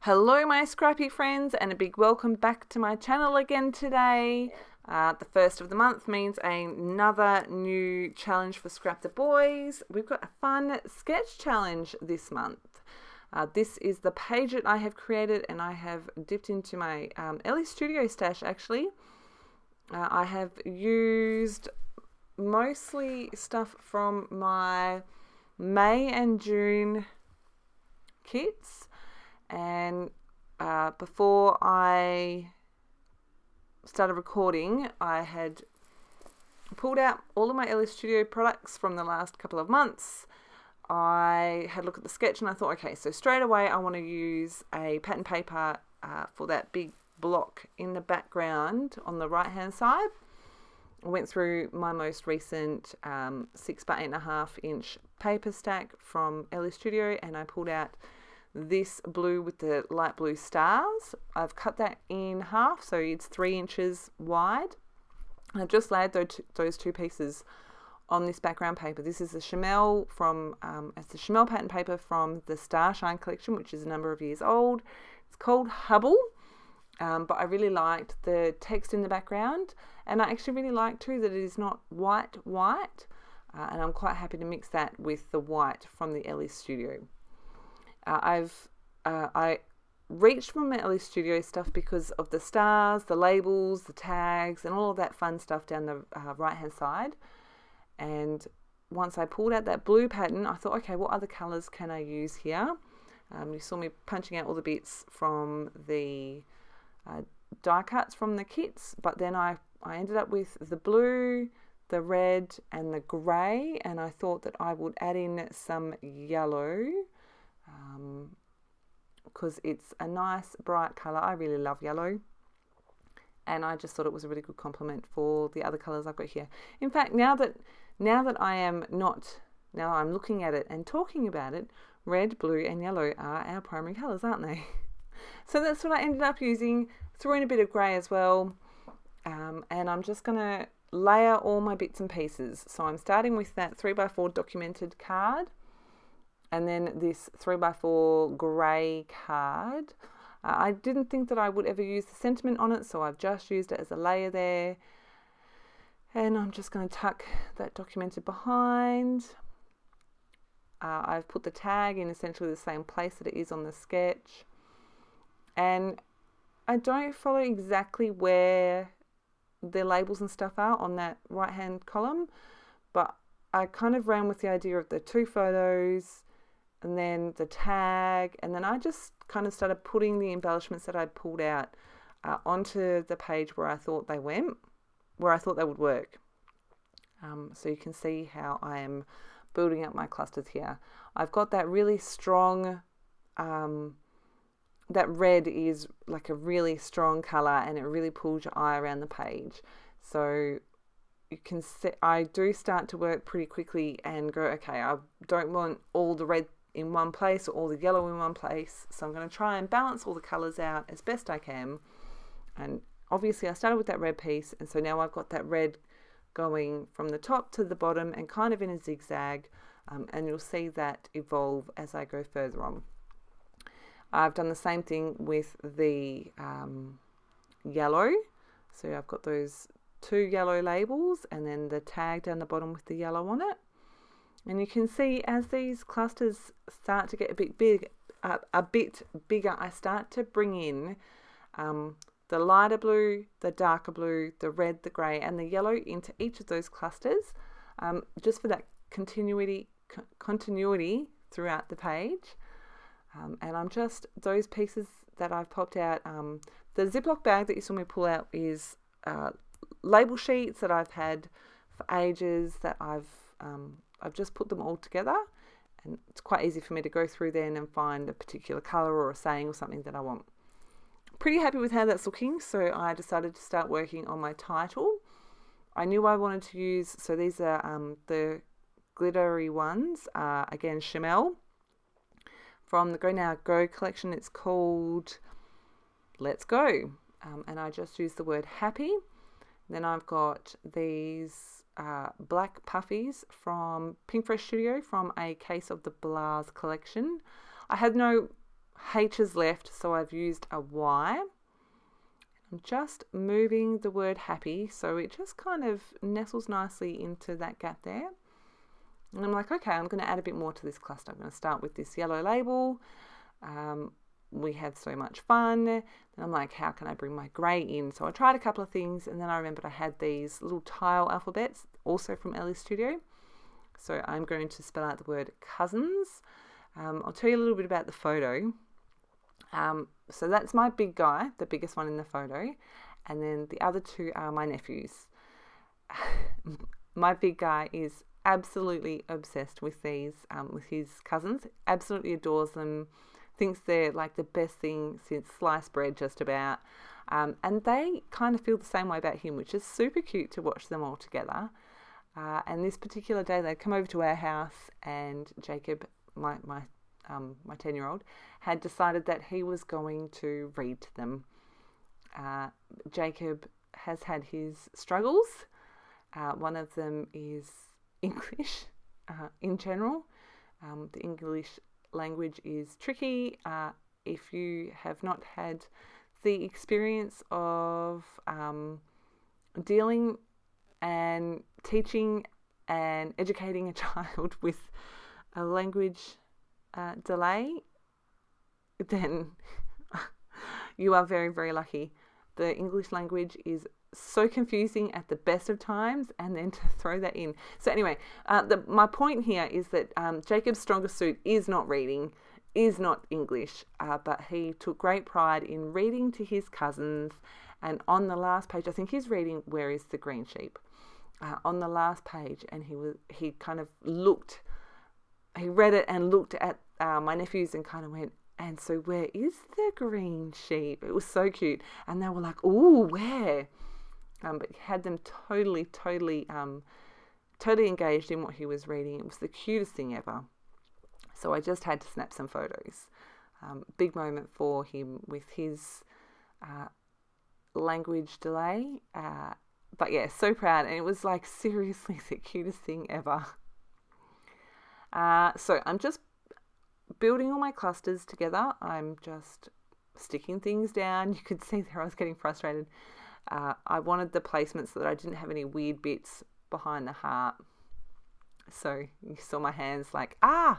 Hello my scrappy friends, and a big welcome back to my channel again today. The first of the month means another new challenge for Scrap the Boys. We've got a fun sketch challenge this month. This is the page that I have created, and I have dipped into my Ellie Studio stash actually. I have used mostly stuff from my May and June kits. And before I started recording, I had pulled out all of my Ellie Studio products from the last couple of months. I had a look at the sketch and I thought, okay, so straight away I want to use a pattern paper for that big block in the background on the right hand side. I went through my most recent 6 by 8.5 inch paper stack from Ellie Studio, and I pulled out this blue with the light blue stars. I've cut that in half, so it's 3 inches wide. I've just laid those two pieces on this background paper. This is the Chamel from it's the Chamel pattern paper from the Starshine collection, which is a number of years old. It's called Hubble, but I really liked the text in the background, and I actually really like too that it is not white, and I'm quite happy to mix that with the white from the Ellie Studio. I reached for my Ellie Studio stuff because of the stars, the labels, the tags, and all of that fun stuff down the right hand side. And once I pulled out that blue pattern, I thought, okay, what other colours can I use here? You saw me punching out all the bits from the die cuts from the kits, but then I ended up with the blue, the red, and the grey, and I thought that I would add in some yellow, because it's a nice bright colour. I really love yellow, and I just thought it was a really good complement for the other colours I've got here. In fact, now that I'm looking at it and talking about it, red, blue and yellow are our primary colours, aren't they? So that's what I ended up using. Threw in a bit of grey as well, and I'm just going to layer all my bits and pieces. So I'm starting with that 3x4 documented card, and then this 3x4 grey card. I didn't think that I would ever use the sentiment on it, so I've just used it as a layer there. And I'm just going to tuck that documented behind. I've put the tag in essentially the same place that it is on the sketch. And I don't follow exactly where the labels and stuff are on that right hand column, but I kind of ran with the idea of the two photos and then the tag, and then I just kind of started putting the embellishments that I'd pulled out onto the page where I thought they would work. So you can see how I am building up my clusters here. I've got that really strong, that red is like a really strong colour, and it really pulls your eye around the page. So you can see I do start to work pretty quickly and go, okay, I don't want all the red in one place or all the yellow in one place, so I'm going to try and balance all the colours out as best I can. And obviously I started with that red piece, and so now I've got that red going from the top to the bottom and kind of in a zigzag, and you'll see that evolve as I go further on. I've done the same thing with the yellow, so I've got those two yellow labels and then the tag down the bottom with the yellow on it. And you can see as these clusters start to get a bit bigger, I start to bring in the lighter blue, the darker blue, the red, the grey and the yellow into each of those clusters, just for that continuity throughout the page. And I'm just, those pieces that I've popped out, the Ziploc bag that you saw me pull out is label sheets that I've had for ages, that I've just put them all together, and it's quite easy for me to go through then and find a particular colour or a saying or something that I want. Pretty happy with how that's looking, so I decided to start working on my title. I knew I wanted to use, so these are the glittery ones, again Chamel from the Go Now Go collection. It's called Let's Go, and I just used the word happy. Then I've got these black puffies from Pink Fresh Studio from a Case of the Blahs collection. I had no H is left, so I've used a Y. I'm just moving the word happy, so it just kind of nestles nicely into that gap there. And I'm like, okay, I'm going to add a bit more to this cluster. I'm going to start with this yellow label. We have so much fun. And I'm like, how can I bring my grey in? So I tried a couple of things, and then I remembered I had these little tile alphabets, also from Ellie's Studio. So I'm going to spell out the word cousins. I'll tell you a little bit about the photo. So that's my big guy, the biggest one in the photo. And then the other two are my nephews. My big guy is absolutely obsessed with these, with his cousins, absolutely adores them, thinks they're like the best thing since sliced bread just about. And they kind of feel the same way about him, which is super cute to watch them all together. And this particular day they come over to our house, and Jacob, my 10-year-old, had decided that he was going to read to them. Jacob has had his struggles. One of them is English in general. The English language is tricky. If you have not had the experience of dealing and teaching and educating a child with a language delay, then you are very, very lucky. The English language is so confusing at the best of times, and then to throw that in. So anyway, my point here is that Jacob's strongest suit is not reading, is not English, but he took great pride in reading to his cousins. And on the last page, I think he's reading Where is the Green Sheep? On the last page, and he kind of looked, he read it and looked at my nephews and kind of went, and so where is the green sheep? It was so cute. And they were like, ooh, where? But he had them totally engaged in what he was reading. It was the cutest thing ever. So I just had to snap some photos. Big moment for him with his language delay. But yeah, so proud. And it was like seriously the cutest thing ever. So I'm just building all my clusters together. I'm just sticking things down. You could see there I was getting frustrated. I wanted the placements so that I didn't have any weird bits behind the heart. So you saw my hands like, So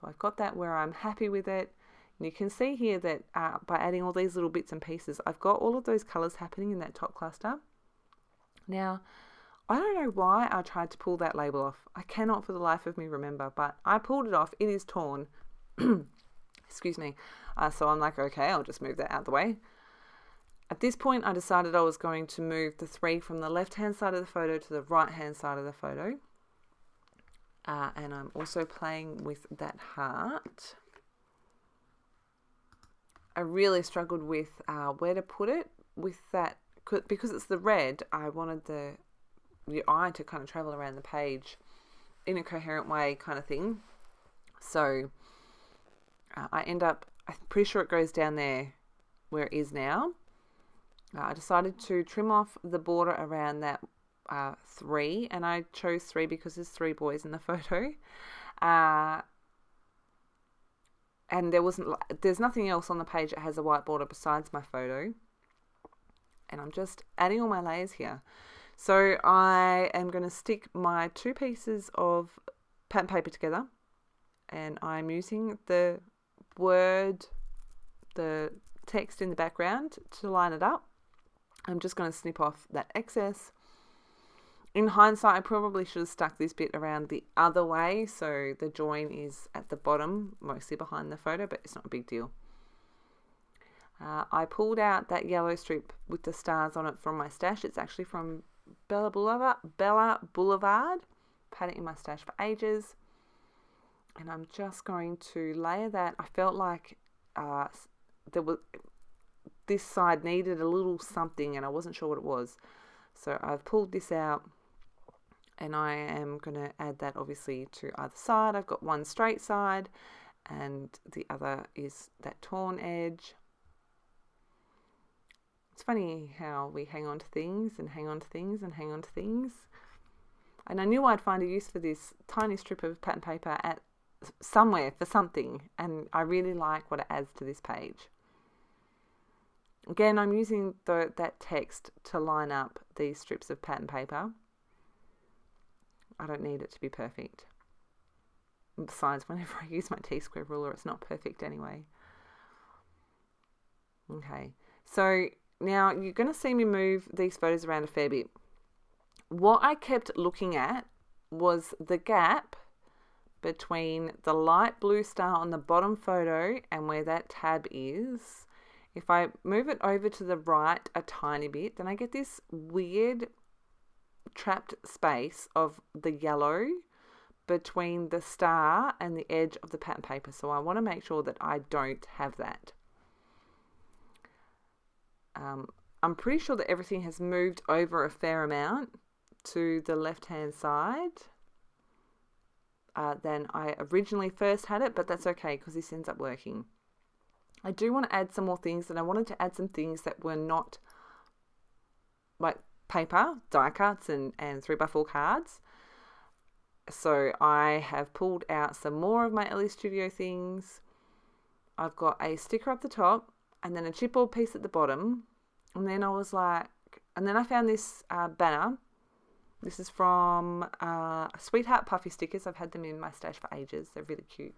I've got that where I'm happy with it. And you can see here that by adding all these little bits and pieces, I've got all of those colours happening in that top cluster. Now, I don't know why I tried to pull that label off. I cannot for the life of me remember, but I pulled it off. It is torn. Excuse me. So I'm like, okay, I'll just move that out of the way. At this point, I decided I was going to move the 3 from the left-hand side of the photo to the right-hand side of the photo. And I'm also playing with that heart. I really struggled with where to put it with that. Because it's the red, I wanted the eye to kind of travel around the page in a coherent way kind of thing. So I end up, I'm pretty sure it goes down there where it is now. I decided to trim off the border around that 3, and I chose 3 because there's 3 boys in the photo. And there's nothing else on the page that has a white border besides my photo. And I'm just adding all my layers here. So I am going to stick my 2 pieces of pattern paper together, and I'm using the text in the background to line it up. I'm just going to snip off that excess. In hindsight, I probably should have stuck this bit around the other way, so the join is at the bottom, mostly behind the photo, but it's not a big deal. I pulled out that yellow strip with the stars on it from my stash. It's actually from Bella Boulevard. Had it in my stash for ages. And I'm just going to layer that. I felt like this side needed a little something, and I wasn't sure what it was. So I've pulled this out, and I am going to add that obviously to either side. I've got one straight side, and the other is that torn edge. It's funny how we hang on to things and hang on to things and hang on to things. And I knew I'd find a use for this tiny strip of pattern paper at somewhere for something, and I really like what it adds to this page. Again, I'm using that text to line up these strips of pattern paper. I don't need it to be perfect. Besides, whenever I use my T-square ruler, it's not perfect anyway. Okay, so now you're going to see me move these photos around a fair bit. What I kept looking at was the gap between the light blue star on the bottom photo and where that tab is. If I move it over to the right a tiny bit, then I get this weird trapped space of the yellow between the star and the edge of the pattern paper. So I want to make sure that I don't have that. I'm pretty sure that everything has moved over a fair amount to the left-hand side than I originally first had it, but that's okay because this ends up working. I do want to add some more things, and I wanted to add some things that were not like paper, die cuts and 3x4 cards. So I have pulled out some more of my Ellie Studio things. I've got a sticker up the top and then a chipboard piece at the bottom. And then I was like, and then I found this banner. This is from Sweetheart Puffy stickers. I've had them in my stash for ages. They're really cute.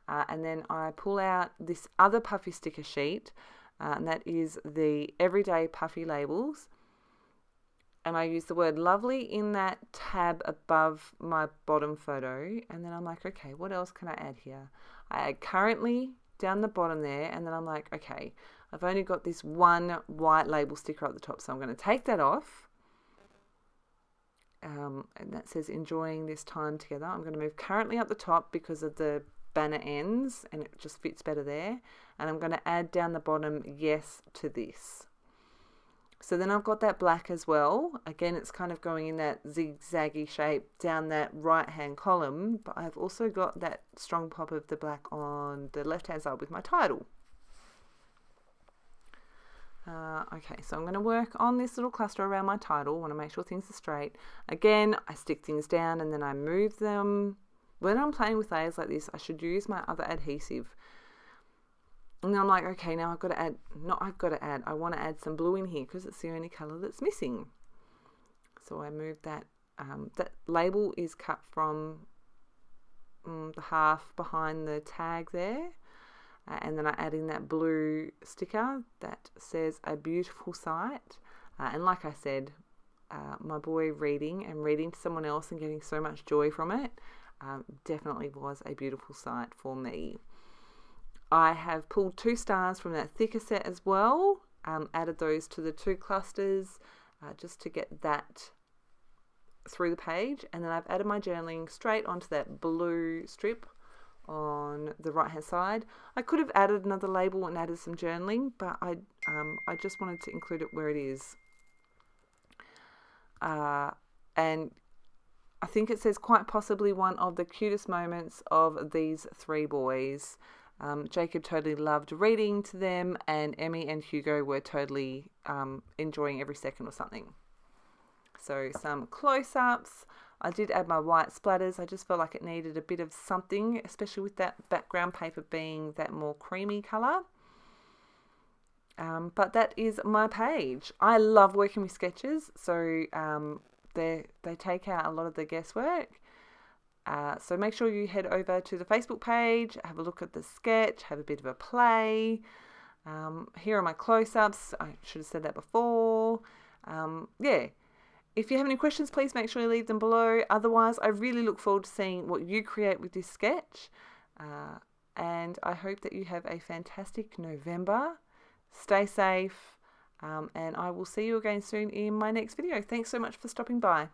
And then I pull out this other puffy sticker sheet, and that is the Everyday Puffy labels. And I use the word lovely in that tab above my bottom photo. And then I'm like, okay, what else can I add here? I add currently down the bottom there. And then I'm like, okay, I've only got this one white label sticker at the top. So I'm going to take that off. And that says enjoying this time together. I'm going to move currently up the top because of the banner ends, and it just fits better there. And I'm going to add down the bottom yes to this. So then I've got that black as well. Again, it's kind of going in that zigzaggy shape down that right hand column, but I've also got that strong pop of the black on the left hand side with my title. Okay, so I'm going to work on this little cluster around my title. I want to make sure things are straight. Again, I stick things down and then I move them. When I'm playing with layers like this, I should use my other adhesive. And then I'm like, okay, now I've got to add, I want to add some blue in here because it's the only colour that's missing. So I moved that. That label is cut from the half behind the tag there. And then I add in that blue sticker that says a beautiful sight. And like I said, my boy reading to someone else and getting so much joy from it definitely was a beautiful sight for me. I have pulled 2 stars from that thicker set as well, added those to the 2 clusters just to get that through the page, and then I've added my journaling straight onto that blue strip on the right hand side. I could have added another label and added some journaling, but I just wanted to include it where it is. And I think it says quite possibly one of the cutest moments of these 3 boys. Jacob totally loved reading to them, and Emmy and Hugo were totally enjoying every second or something. So some close-ups. I did add my white splatters. I just felt like it needed a bit of something, especially with that background paper being that more creamy colour. But that is my page. I love working with sketches, so they take out a lot of the guesswork. So make sure you head over to the Facebook page, have a look at the sketch, have a bit of a play. Here are my close-ups. I should have said that before. Yeah. If you have any questions, please make sure you leave them below. Otherwise, I really look forward to seeing what you create with this sketch. And I hope that you have a fantastic November. Stay safe. And I will see you again soon in my next video. Thanks so much for stopping by.